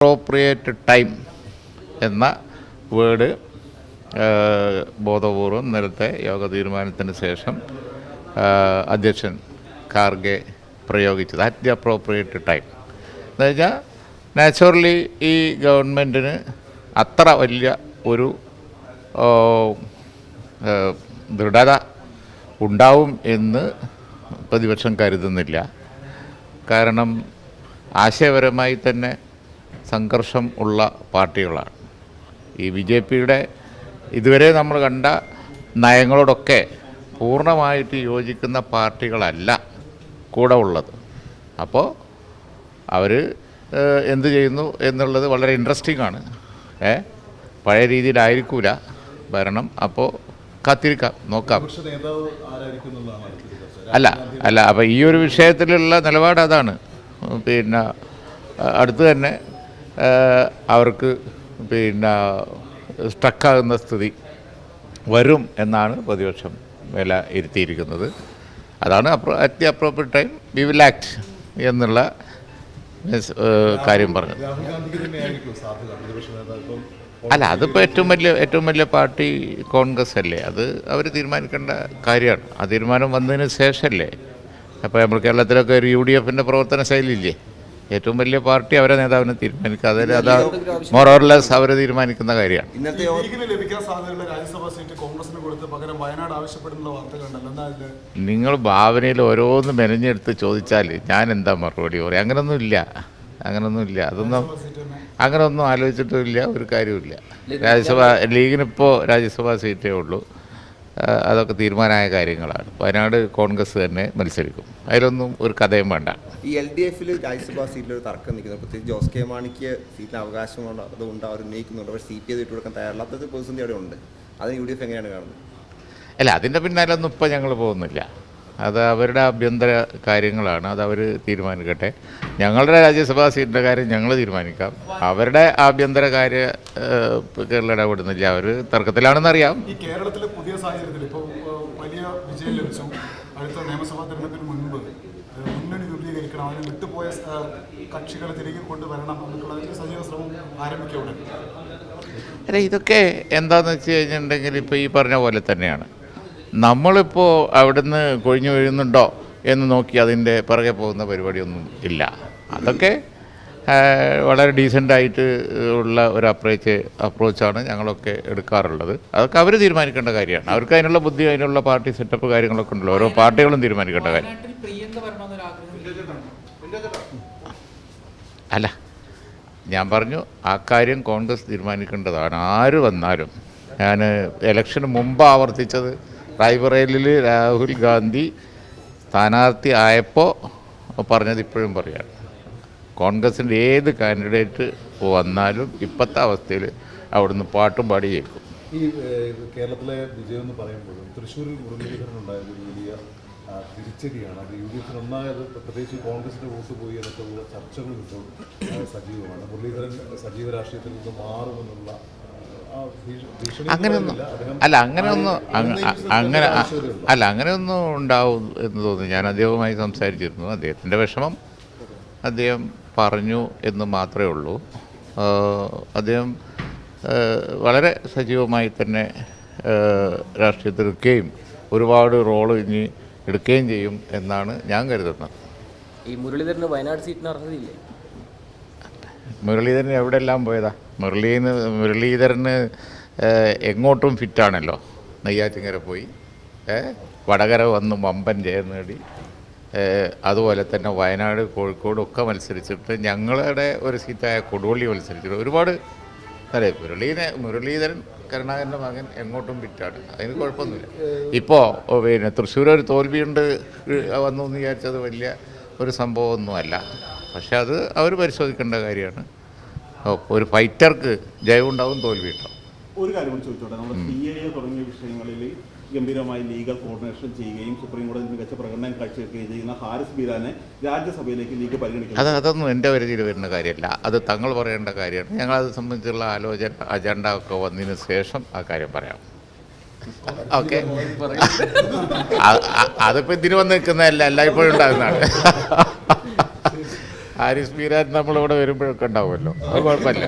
Appropriate time എന്ന word ബോധപൂർവം നേരത്തെ യോഗ തീരുമാനത്തിന് ശേഷം അധ്യക്ഷൻ ഖാർഗെ പ്രയോഗിച്ചത്. അറ്റ് ദി അപ്രോപ്രിയേറ്റ് ടൈം എന്ന് വെച്ചാൽ നാച്ചുറലി ഈ ഗവൺമെൻറ്റിന് അത്ര വലിയ ഒരു ദൃഢത ഉണ്ടാവും എന്ന് പ്രതിപക്ഷം കരുതുന്നില്ല. കാരണം ആശയപരമായി തന്നെ സംഘർഷം ഉള്ള പാർട്ടികളാണ്. ഈ BJP-യുടെ ഇതുവരെ നമ്മൾ കണ്ട നയങ്ങളോടൊക്കെ പൂർണ്ണമായിട്ട് യോജിക്കുന്ന പാർട്ടികളല്ല കൂടെ ഉള്ളത്. അപ്പോൾ അവർ എന്ത് ചെയ്യുന്നു എന്നുള്ളത് വളരെ ഇൻട്രസ്റ്റിംഗ് ആണ്. പഴയ രീതിയിലായിരിക്കില്ല ഭരണം. അപ്പോൾ കാത്തിരിക്കാം, നോക്കാം. അല്ല അപ്പോൾ ഈ ഒരു വിഷയത്തിലുള്ള നിലപാട് അതാണ്. പിന്നെ അടുത്ത് തന്നെ അവർക്ക് സ്റ്റക്കാകുന്ന സ്ഥിതി വരും എന്നാണ് പ്രതിപക്ഷം വില ഇരുത്തിയിരിക്കുന്നത്. അതാണ് at the appropriate time we will act എന്നുള്ള കാര്യം പറഞ്ഞത്. അല്ല, അതിപ്പോൾ ഏറ്റവും വലിയ പാർട്ടി കോൺഗ്രസ് അല്ലേ. അത് അവർ തീരുമാനിക്കേണ്ട കാര്യമാണ്. ആ തീരുമാനം വന്നതിന് ശേഷമല്ലേ. അപ്പോൾ നമ്മൾ കേരളത്തിലൊക്കെ ഒരു UDF-ൻ്റെ പ്രവർത്തന ശൈലിയില്ലേ. ഏറ്റവും വലിയ പാർട്ടി അവരെ നേതാവിനെ തീരുമാനിക്കുക. അതിൽ അത് മോറോർലെസ് അവർ തീരുമാനിക്കുന്ന കാര്യമാണ്. നിങ്ങൾ ഭാവനയിൽ ഓരോന്ന് മെനഞ്ഞെടുത്ത് ചോദിച്ചാൽ ഞാൻ എന്താ മറുപടി പറയും? അങ്ങനൊന്നുമില്ല. അങ്ങനൊന്നും ആലോചിച്ചിട്ടുമില്ല, ഒരു കാര്യമില്ല. ലീഗിനിപ്പോൾ രാജ്യസഭാ സീറ്റേ ഉള്ളൂ. അതൊക്കെ തീരുമാനമായ കാര്യങ്ങളാണ്. വയനാട് കോൺഗ്രസ് തന്നെ മത്സരിക്കും. അതിലൊന്നും ഒരു കഥയും വേണ്ട. ഈ LDF-ൽ രാജ്യസഭാ സീറ്റിലൊരു തർക്കം നിൽക്കുന്നത്, പ്രത്യേകിച്ച് ജോസ് കെ മാണിക്ക് സീറ്റിന് അവകാശമുണ്ട്, അതുകൊണ്ട് അവർ ഉന്നയിക്കുന്നുണ്ട്. പക്ഷേ CPI വിട്ടു കൊടുക്കാൻ തയ്യാറില്ലാത്തത് പ്രതിസന്ധി അവിടെ ഉണ്ട്. അതിന് UDF എങ്ങനെയാണ് കാണുന്നത്? അല്ല, അതിൻ്റെ പിന്നാലൊന്നും ഇപ്പോൾ ഞങ്ങൾ പോകുന്നില്ല. അത് അവരുടെ ആഭ്യന്തര കാര്യങ്ങളാണ്. അത് അവർ തീരുമാനിക്കട്ടെ. ഞങ്ങളുടെ രാജ്യസഭാ സീറ്റിൻ്റെ കാര്യം ഞങ്ങൾ തീരുമാനിക്കാം. അവരുടെ ആഭ്യന്തര കാര്യ കേരളം ഇടപെടുന്നില്ല. അവർ തർക്കത്തിലാണെന്നറിയാം. ഈ കേരളത്തിലെ പുതിയ സാഹചര്യത്തിൽ ഇപ്പോൾ വലിയ വിജയം ലഭിച്ചു. അടുത്ത നിയമസഭാ തെരഞ്ഞെടുപ്പിന് മുൻപ് മുന്നണി രൂപീകരിക്കണം, അതിന് വിട്ടുപോയ കക്ഷികളെ തിരികെ കൊണ്ടുവരണം എന്നുള്ള സജീവ ശ്രമം ആരംഭിക്കവിടെ. അല്ല, ഇതൊക്കെ എന്താണെന്ന് വെച്ച് കഴിഞ്ഞിട്ടുണ്ടെങ്കിൽ ഇപ്പോൾ ഈ പറഞ്ഞ പോലെ തന്നെയാണ്. നമ്മളിപ്പോൾ അവിടുന്ന് കൊഴിഞ്ഞു വീഴുന്നുണ്ടോ എന്ന് നോക്കി അതിൻ്റെ പിറകെ പോകുന്ന പരിപാടിയൊന്നും ഇല്ല. അതൊക്കെ വളരെ ഡീസൻ്റായിട്ട് ഉള്ള ഒരു അപ്രോച്ചാണ് ഞങ്ങളൊക്കെ എടുക്കാറുള്ളത്. അതൊക്കെ അവർ തീരുമാനിക്കേണ്ട കാര്യമാണ്. അവർക്ക് അതിനുള്ള ബുദ്ധി, അതിനുള്ള പാർട്ടി സെറ്റപ്പ് കാര്യങ്ങളൊക്കെ ഉണ്ടല്ലോ. ഓരോ പാർട്ടികളും തീരുമാനിക്കേണ്ട കാര്യം. അല്ല, ഞാൻ പറഞ്ഞു, ആ കാര്യം കോൺഗ്രസ് തീരുമാനിക്കേണ്ടതാണ്. ആര് വന്നാലും. ഞാൻ ഇലക്ഷന് മുമ്പ് ആവർത്തിച്ചത് റായ്ബറേലിയിൽ രാഹുൽ ഗാന്ധി സ്ഥാനാർത്ഥി ആയപ്പോൾ പറഞ്ഞത് ഇപ്പോഴും പറയാണ്. കോൺഗ്രസിൻ്റെ ഏത് കാൻഡിഡേറ്റ് വന്നാലും ഇപ്പോഴത്തെ അവസ്ഥയിൽ അവിടുന്ന് പാട്ടും പാടി കേൾക്കും. ഈ കേരളത്തിലെ വിജയം എന്ന് പറയുമ്പോഴും തൃശ്ശൂരിൽ മുരളീധരനുണ്ടായത് ഒരു വലിയ തിരിച്ചടിയാണ്. അത് UDF ഒന്നായത്, പ്രത്യേകിച്ച് കോൺഗ്രസിൻ്റെ വോട്ട് പോയി എന്നൊക്കെയുള്ള ചർച്ചകൾ ഇപ്പോൾ സജീവമാണ്. മുരളീധരൻ സജീവ രാഷ്ട്രീയത്തിൽ നിന്ന് മാറുമെന്നുള്ള അങ്ങനെയൊന്നും ഉണ്ടാവും എന്ന് തോന്നുന്നു. ഞാൻ അദ്ദേഹവുമായി സംസാരിച്ചിരുന്നു. അദ്ദേഹത്തിൻ്റെ വിഷമം അദ്ദേഹം പറഞ്ഞു എന്ന് മാത്രമേ ഉള്ളൂ. അദ്ദേഹം വളരെ സജീവമായി തന്നെ രാഷ്ട്രീയത്തിൽ എടുക്കുകയും ഒരുപാട് റോള് ഇനി എടുക്കുകയും ചെയ്യും എന്നാണ് ഞാൻ കരുതുന്നത്. ഈ മുരളീധരന് വയനാട് സീറ്റിന് അർഹതയില്ലേ? മുരളീധരൻ എവിടെയെല്ലാം പോയതാ? മുരളീധരന് എങ്ങോട്ടും ഫിറ്റാണല്ലോ. നെയ്യാറ്റിൻകര പോയി, വടകര വന്ന് വമ്പൻ ജയം നേടി. അതുപോലെ തന്നെ വയനാട്, കോഴിക്കോട് ഒക്കെ മത്സരിച്ചിട്ട്, ഞങ്ങളുടെ ഒരു സീറ്റായ കൊടുവള്ളി മത്സരിച്ചിട്ട് ഒരുപാട്. അതെ, മുരളീധരൻ കരുണാകരൻ്റെ മകൻ എങ്ങോട്ടും ഫിറ്റാണ്. അതിന് കുഴപ്പമൊന്നുമില്ല. ഇപ്പോൾ തൃശ്ശൂർ ഒരു തോൽവിയുണ്ട് വന്നു എന്ന് വിചാരിച്ചത് വലിയ ഒരു സംഭവമൊന്നുമല്ല. പക്ഷെ അത് അവർ പരിശോധിക്കേണ്ട കാര്യമാണ്. ഒരു ഫൈറ്റർക്ക് ജയമുണ്ടാവും, തോൽവി ഉണ്ടാവും. ഒരു കാര്യം കൂടി ചോദിച്ചോട്ടെ. നമ്മൾ CAA തുടങ്ങിയ വിഷയങ്ങളിൽ ഗംഭീരമായി ലീഗൽ കോർഡിനേഷൻ ചെയ്യുകയും സുപ്രീം കോടതി മികച്ച പ്രകടനം കാഴ്ചവെക്കുകയും ചെയ്യുന്ന ഹാരിസ് ബീരാനെ രാജ്യസഭയിലേക്ക് ലീഗ് പരിഗണിക്കും. അതൊന്നും എൻ്റെ പരിധിയിൽ വരുന്ന കാര്യമല്ല. അത് തങ്ങൾ പറയേണ്ട കാര്യമാണ്. ഞങ്ങളത് സംബന്ധിച്ചുള്ള അജണ്ട ഒക്കെ വന്നതിന് ശേഷം ആ കാര്യം പറയാം. ഓക്കെ, അതിപ്പോൾ ഇതിന് വന്ന് നിൽക്കുന്നതല്ല, എല്ലായ്പ്പോഴും ഉണ്ടാകുന്നതാണ്. ഹാരിസ് ബീരാൻ നമ്മളിവിടെ വരുമ്പോഴൊക്കെ ഉണ്ടാവുമല്ലോ, അത് കുഴപ്പമില്ല.